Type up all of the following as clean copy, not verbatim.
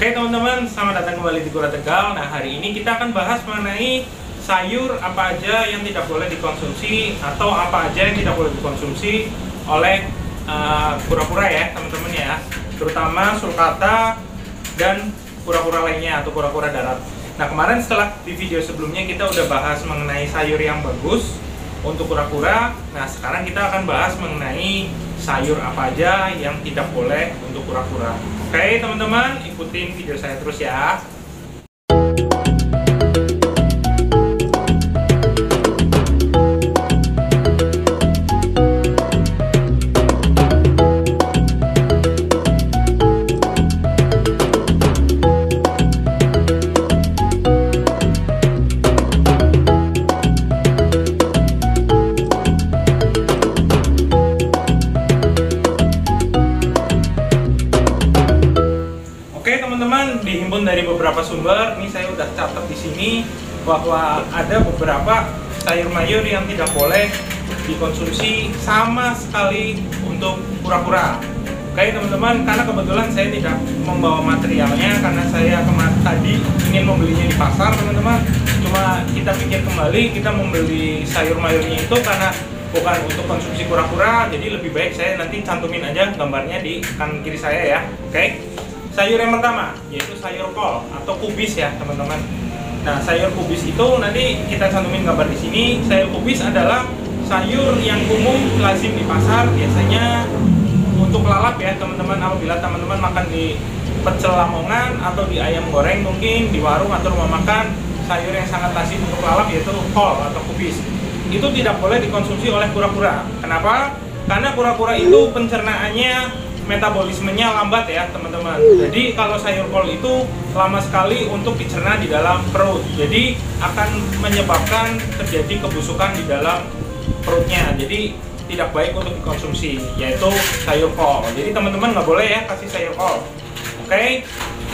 Oke teman-teman, selamat datang kembali di Kura Tegal. Nah, hari ini kita akan bahas mengenai sayur apa aja yang tidak boleh dikonsumsi atau apa aja yang tidak boleh dikonsumsi oleh kura-kura ya teman-teman ya. Terutama sulcata dan kura-kura lainnya atau kura-kura darat. Nah, kemarin setelah di video sebelumnya kita udah bahas mengenai sayur yang bagus untuk kura-kura. Nah, sekarang kita akan bahas mengenai sayur apa aja yang tidak boleh untuk kura-kura. Oke teman-teman, ikutin video saya terus ya. Dihimpun dari beberapa sumber, ini saya udah catat di sini bahwa ada beberapa sayur mayur yang tidak boleh dikonsumsi sama sekali untuk kura-kura. Oke teman-teman, karena kebetulan saya tidak membawa materialnya karena saya tadi ingin membelinya di pasar teman-teman. Cuma kita pikir kembali, kita membeli sayur mayurnya itu karena bukan untuk konsumsi kura-kura, jadi lebih baik saya nanti cantumin aja gambarnya di kanan kiri saya ya. Oke. Sayur yang pertama yaitu sayur kol atau kubis ya teman-teman. Nah, sayur kubis itu nanti kita cantumin gambar di sini. Sayur kubis adalah sayur yang umum lazim di pasar, biasanya untuk lalap ya teman-teman. Apabila teman-teman makan di pecel Lamongan atau di ayam goreng mungkin di warung atau rumah makan, sayur yang sangat lazim untuk lalap yaitu kol atau kubis. Itu tidak boleh dikonsumsi oleh kura-kura. Kenapa? Karena kura-kura itu pencernaannya, metabolismenya lambat ya teman-teman. Jadi kalau sayur kol itu lama sekali untuk dicerna di dalam perut, jadi akan menyebabkan terjadi kebusukan di dalam perutnya, jadi tidak baik untuk dikonsumsi, yaitu sayur kol. Jadi teman-teman nggak boleh ya kasih sayur kol. Oke.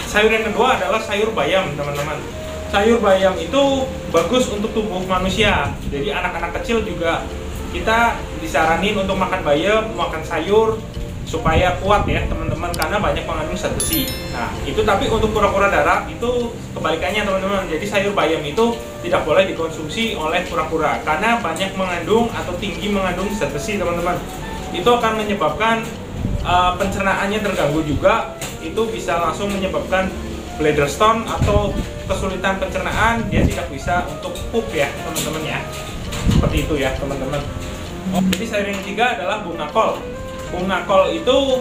Sayur yang kedua adalah sayur bayam teman-teman. Sayur bayam itu bagus untuk tubuh manusia, jadi anak-anak kecil juga kita disaranin untuk makan bayam, makan sayur supaya kuat ya teman-teman, karena banyak mengandung zat besi. Nah itu, tapi untuk kura-kura darat itu kebalikannya teman-teman. Jadi sayur bayam itu tidak boleh dikonsumsi oleh kura-kura karena banyak mengandung atau tinggi mengandung zat besi teman-teman. Itu akan menyebabkan pencernaannya terganggu juga. Itu bisa langsung menyebabkan bladder stone atau kesulitan pencernaan, dia tidak bisa untuk pup ya teman-teman ya. Seperti itu ya teman-teman. Jadi sayur yang ketiga adalah bunga kol. Bunga kol itu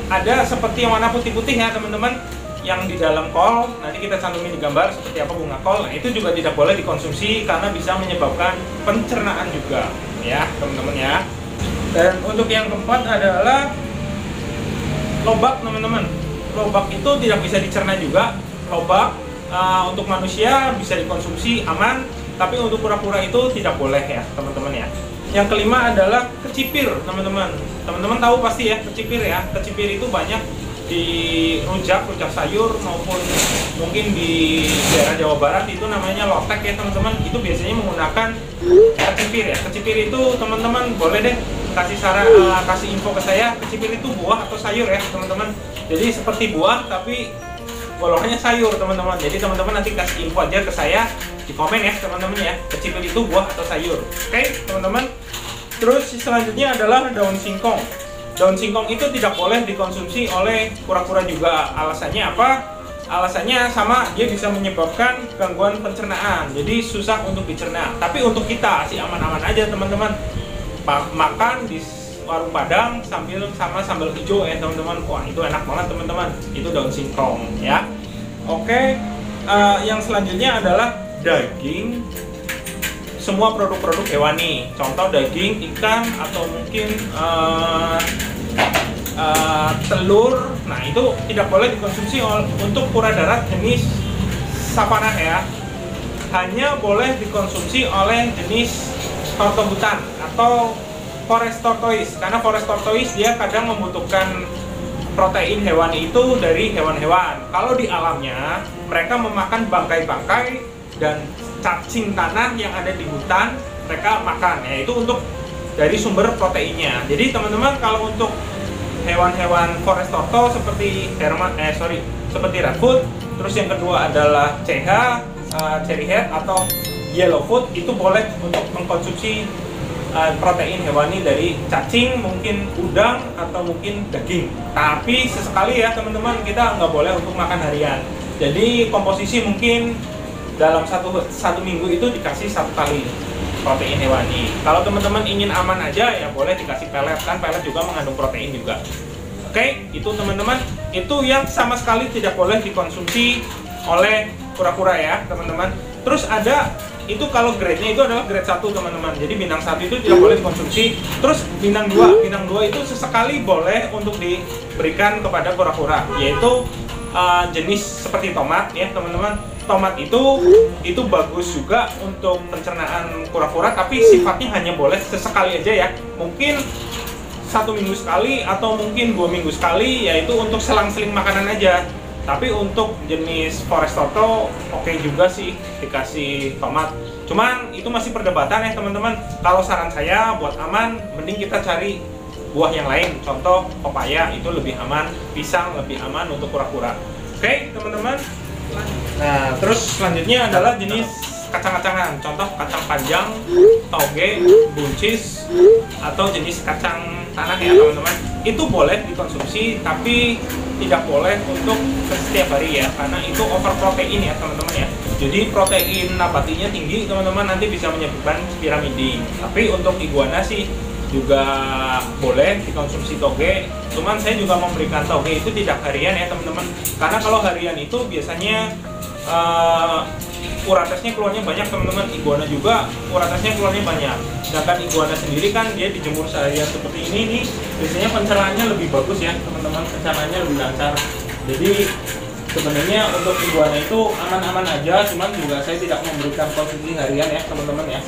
ada seperti yang warna putih-putih ya teman-teman, yang di dalam kol. Nanti kita cantumin di gambar seperti apa bunga kol. Nah, itu juga tidak boleh dikonsumsi karena bisa menyebabkan pencernaan juga ya teman-teman ya. Dan untuk yang keempat adalah lobak teman-teman. Lobak itu tidak bisa dicerna juga. Lobak untuk manusia bisa dikonsumsi aman, tapi untuk kura-kura itu tidak boleh ya teman-teman ya. Yang kelima adalah kecipir teman-teman. Teman-teman tahu pasti ya kecipir ya. Kecipir itu banyak di rujak sayur maupun mungkin di daerah Jawa Barat itu namanya lotek ya teman-teman. Itu biasanya menggunakan kecipir ya. Kecipir itu teman-teman boleh deh kasih info ke saya, kecipir itu buah atau sayur ya teman-teman. Jadi seperti buah tapi golongannya sayur teman-teman. Jadi teman-teman nanti kasih info aja ke saya di komen ya teman-teman ya, kecipir itu buah atau sayur. Oke teman-teman. Terus selanjutnya adalah daun singkong. Daun singkong itu tidak boleh dikonsumsi oleh kura-kura juga. Alasannya apa? Alasannya sama, dia bisa menyebabkan gangguan pencernaan, jadi susah untuk dicerna. Tapi untuk kita sih aman-aman aja teman-teman. Makan di warung Padang sambil sama sambal hijau ya teman-teman. Wah itu enak banget teman-teman. Itu daun singkong ya. Oke. Yang selanjutnya adalah daging, semua produk-produk hewani, contoh daging ikan atau mungkin telur. Nah itu tidak boleh dikonsumsi untuk kura darat jenis savana ya. Hanya boleh dikonsumsi oleh jenis torto hutan atau forest tortoise, karena forest tortoise dia kadang membutuhkan protein hewani itu dari hewan-hewan. Kalau di alamnya mereka memakan bangkai-bangkai dan cacing tanah yang ada di hutan, mereka makan, yaitu untuk dari sumber proteinnya. Jadi teman-teman kalau untuk hewan-hewan forest tortoise seperti seperti red food. Terus yang kedua adalah CH, cherry head atau yellow food, itu boleh untuk mengkonsumsi protein hewani dari cacing, mungkin udang, atau mungkin daging. Tapi sesekali ya teman-teman, kita nggak boleh untuk makan harian. Jadi komposisi mungkin dalam satu minggu itu dikasih 1 kali protein hewani. Kalau teman-teman ingin aman aja ya boleh dikasih pelet, kan pelet juga mengandung protein juga. Oke, itu teman-teman, itu yang sama sekali tidak boleh dikonsumsi oleh kura-kura ya teman-teman. Terus ada itu, kalau grade-nya itu adalah grade 1 teman-teman. Jadi bintang 1 itu tidak boleh dikonsumsi. Terus bintang 2 itu sesekali boleh untuk diberikan kepada kura-kura, yaitu jenis seperti tomat ya teman-teman. Tomat itu bagus juga untuk pencernaan kura-kura, tapi sifatnya hanya boleh sesekali aja ya. Mungkin 1 minggu sekali atau mungkin 2 minggu sekali, yaitu untuk selang-seling makanan aja. Tapi untuk jenis forest toto oke juga sih dikasih tomat. Cuman itu masih perdebatan ya teman-teman. Kalau saran saya buat aman, mending kita cari buah yang lain. Contoh pepaya itu lebih aman, pisang lebih aman untuk kura-kura. Oke teman-teman. Nah, terus selanjutnya adalah jenis kacang-kacangan. Contoh kacang panjang, toge, buncis, atau jenis kacang tanah ya teman-teman. Itu boleh dikonsumsi, tapi tidak boleh untuk setiap hari ya, karena itu over protein ya teman-teman ya. Jadi protein nabatinya tinggi teman-teman, nanti bisa menyebabkan piramidi. Tapi untuk iguana sih juga boleh dikonsumsi toge. Cuman saya juga memberikan toge itu tidak harian ya teman-teman, karena kalau harian itu biasanya uratesnya keluarnya banyak teman-teman. Iguana juga uratesnya keluarnya banyak. Sedangkan iguana sendiri kan dia dijemur seharian seperti ini nih, biasanya pencernaannya lebih bagus ya teman-teman, pencernaannya lebih lancar. Jadi sebenarnya untuk iguana itu aman-aman aja, cuman juga saya tidak memberikan konsumsi harian ya teman-teman ya.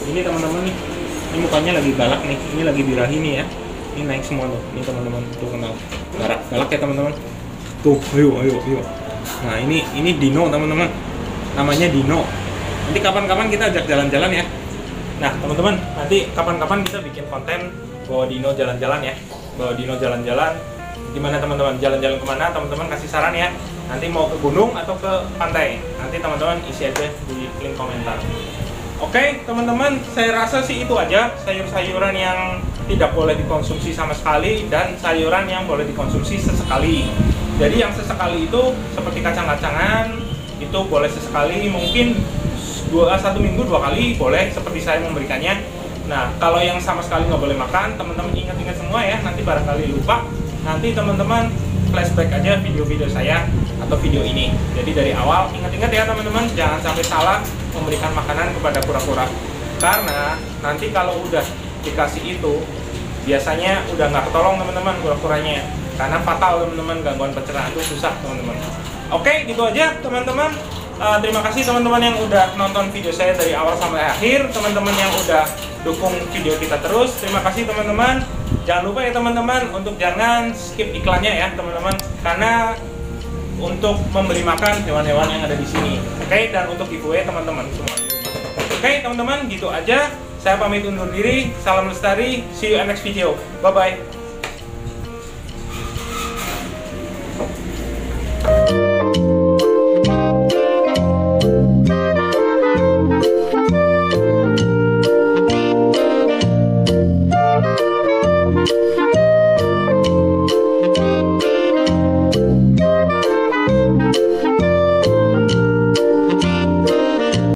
Ini teman-teman nih, ini mukanya lagi galak nih, ini lagi birahi nih ya. Ini naik semua loh, ini teman-teman tuh, kenal galak ya teman-teman. Tuh, ayo. Nah ini Dino teman-teman, namanya Dino. Nanti kapan-kapan kita ajak jalan-jalan ya. Nah teman-teman, nanti kapan-kapan kita bikin konten bawa Dino jalan-jalan ya. Bawa Dino jalan-jalan. Gimana teman-teman? Jalan-jalan kemana? Teman-teman kasih saran ya. Nanti mau ke gunung atau ke pantai? Nanti teman-teman isi aja di link komentar. Oke teman-teman, saya rasa sih itu aja sayur-sayuran yang tidak boleh dikonsumsi sama sekali dan sayuran yang boleh dikonsumsi sesekali. Jadi yang sesekali itu seperti kacang-kacangan, itu boleh sesekali, mungkin 1 minggu 2 kali boleh, seperti saya memberikannya. Nah kalau yang sama sekali nggak boleh makan, teman-teman ingat-ingat semua ya, nanti barangkali lupa. Nanti teman-teman flashback aja video-video saya atau video ini. Jadi dari awal ingat-ingat ya teman-teman, jangan sampai salah memberikan makanan kepada kura-kura. Karena nanti kalau udah dikasih itu, biasanya udah nggak ketolong teman-teman kura-kuranya. Karena fatal teman-teman, gangguan pencernaan itu susah teman-teman. Oke, gitu aja teman-teman. Terima kasih teman-teman yang udah nonton video saya dari awal sampai akhir. Teman-teman yang udah dukung video kita terus, terima kasih teman-teman. Jangan lupa ya teman-teman untuk jangan skip iklannya ya teman-teman, karena untuk memberi makan hewan-hewan yang ada di sini. Oke, dan untuk giveaway teman-teman semua di rumah. Oke teman-teman, gitu aja. Saya pamit undur diri. Salam lestari. See you in next video. Bye bye.